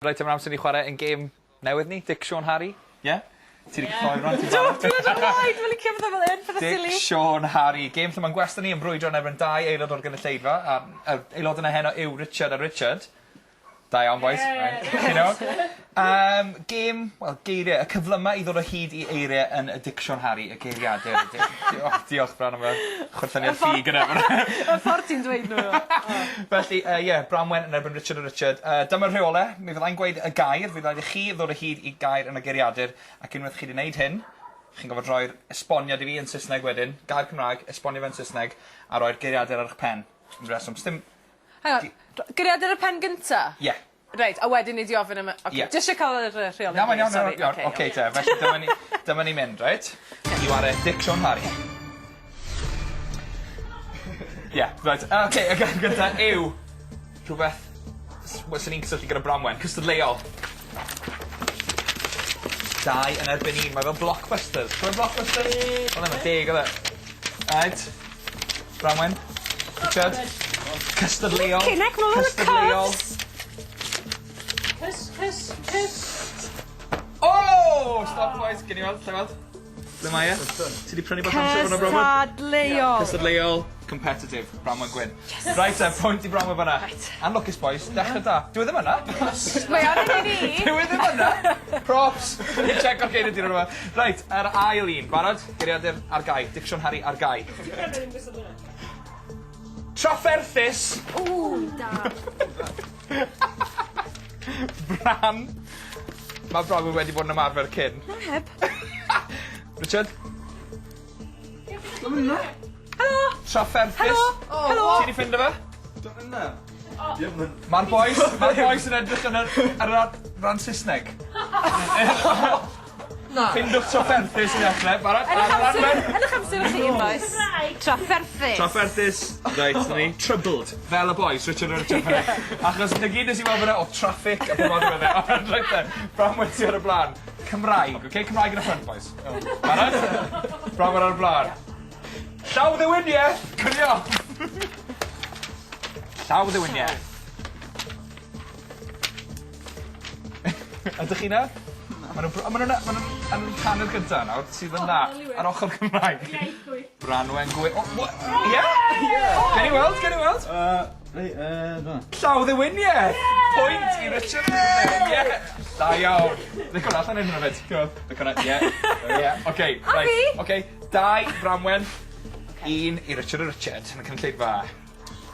Reit, yma'n amser ni chwarae yn gêm newydd ni, Dick, Sean, Harry. Ie? Ti wedi cloi rhan ti'n barod? Dwi'n mynd cefn fel un, ffydda sili. Dick, Sean, Harry. Gêm lle mae'n gwestiwn ni yn brwydro yn erbyn 2 aelod o'r gynulleidfa. A aelod yna heno yw Richard a Richard. Da iawn, boys. Gêm, wel, geiriau. Y cyflyma i ddod o hyd i eiriau yn y Dick, Sean, Harry. Y geiriadur. Diolch, Bran, am y chwrthaniad ffug yn erbyn. Y ffordd ti'n dweud nhw. Felly, ie, Bramwen yn erbyn Richard a Richard. Dyma'r rheolau. Mi fyddai'n gweud y gair. Fydd rhaid i chi ddod o hyd i gair yn y geiriadur. Ac unwaith chi wedi gwneud hyn, chi'n gofod rhoi'r esboniad i fi yn Saesneg wedyn. Gair Cymraeg, esbonio fe yn Saesneg, a rhoi'r geiriadur ar eich pen. Geiriadur y pen gynta? Ie. Reit, a wedyn ni di ofyn am... Just eisiau cael y rheol. Iawn, iawn. Oce, te. Felly, dyma ni mynd, reit? I ware Dick, Sean, Harry. Ie, reit. Oce, y gair gynta yw rhywbeth sy'n ni'n cysylltu gyda Bramwen. Cystadleuol. 2 yn erbyn 1. Mae fel blockbusters. Mae'n blockbusters? Wel, ddim yn deg, oedd e. Right. Bramwen. Richard. Cystadleuol. Cynnig nôl yn y cwrs. Cys. Oh! Stop, boys. Gyn i weld, lle weld? Ble mae e? Ti wedi prynu bach amser hwnna, Bramwen? Cystadleuol. Cystadleuol. Competitive. Bramwen Gwyn. Right, pwynt i Bramwen fyna. Anlwcus, boys. Dechrau da. Dwi ddim yna. Mae o'n ei ni. Dwi ddim yna. Props. Ni'n check o'r geiriau dyn nhw. Right, yr ail un. Barod? Geiriadur ar gai. Dick, Sean, Harry ar gai. Trafferthus. Ww, da. Bran. Mae Bramwen wedi bod yn ymarfer cyn. Na heb. Richard? Helo. Trafferthus. Helo. Ti wedi ffindo fe? Dwi'n yna. Mae'r boys yn edrych yn yr ran Saesneg. Na. Findwch trafferthus yn dechrau. Barod? Edrych amser o'ch chi'n boes. Trafferthus. Trafferthus. Reit, ni. Troubled. Fel y boys, Richard a Richard. Achos na gyd nes i weld fyna o traffic a pob oedd fe. Ond reit then, Bramwen ti ar y blaen. Cymraeg, oce? Cymraeg yn y ffrant, boys. Barod? Bramwen ar y blaen. Llaw ddiwyniau! Cynio! Llaw ddiwyniau. Ydych chi na? Maen nhw'n canu'r gyntaf nawr, sydd yn dda, ar ochr Cymraeg. Branwen Gwyn. Ie? Gen i weld, gen i weld. Llaw ddiwyniau! Pwynt i Richard. Ie. Da iawn. Ddic hwnna, allan hyn hwnna fyd. Ddic hwnna, ie. Oce, reit. Oce, 2 Bramwen, 1 i Richard a Richard yn y cynulleidfa.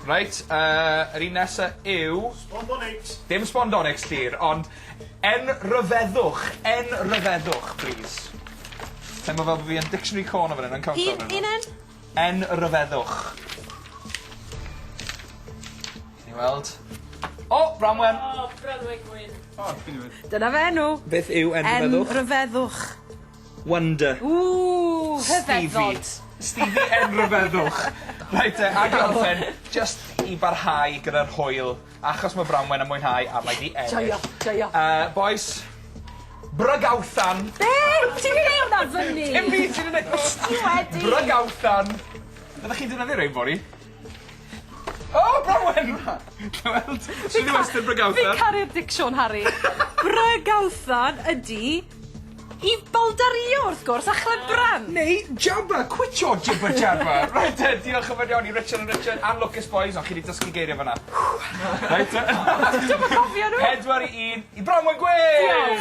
Reit, yr un nesaf yw... Spondonics. Dim Spondonics, Llyr, ond enryfeddwch, please. Teimlo fel bod fi yn dictionary corner fan hyn yn counter. Un en? Enryfeddwch. Ni weld. O, Bramwen! O, Bradway Gwyn. Dyna fe enw. Beth yw enryfeddwch? Enryfeddwch. Wonder. Ww, hyfeddod. Stevie enryfeddwch. Reit, ag i orffen, just i barhau gyda'r hwyl, achos mae Bramwen yn mwynhau a mae di ennill. Joio. Boys, Brygawthan. Be? Ti'n mynd i hwnna fyny? Dim fi, ti'n mynd i... Ti wedi. Brygawthan. Ydych chi'n dynyddio rhaid fori? O, Bramwen! Weld, sy'n i western Brygawthan. Fi'n caru'r Dick, Sean, Harry. Brygawthan ydi i baldario wrth gwrs, achled bran. Neu, jabba, cwitio jibba jabba. Right, diolch yn fawr iawn i Richard and Richard and Lucas boys, ond chi wedi dysgu geiriau fyna. Right, Dwi'n cofio nhw. 4 i 1 i Bramwen Gwyn!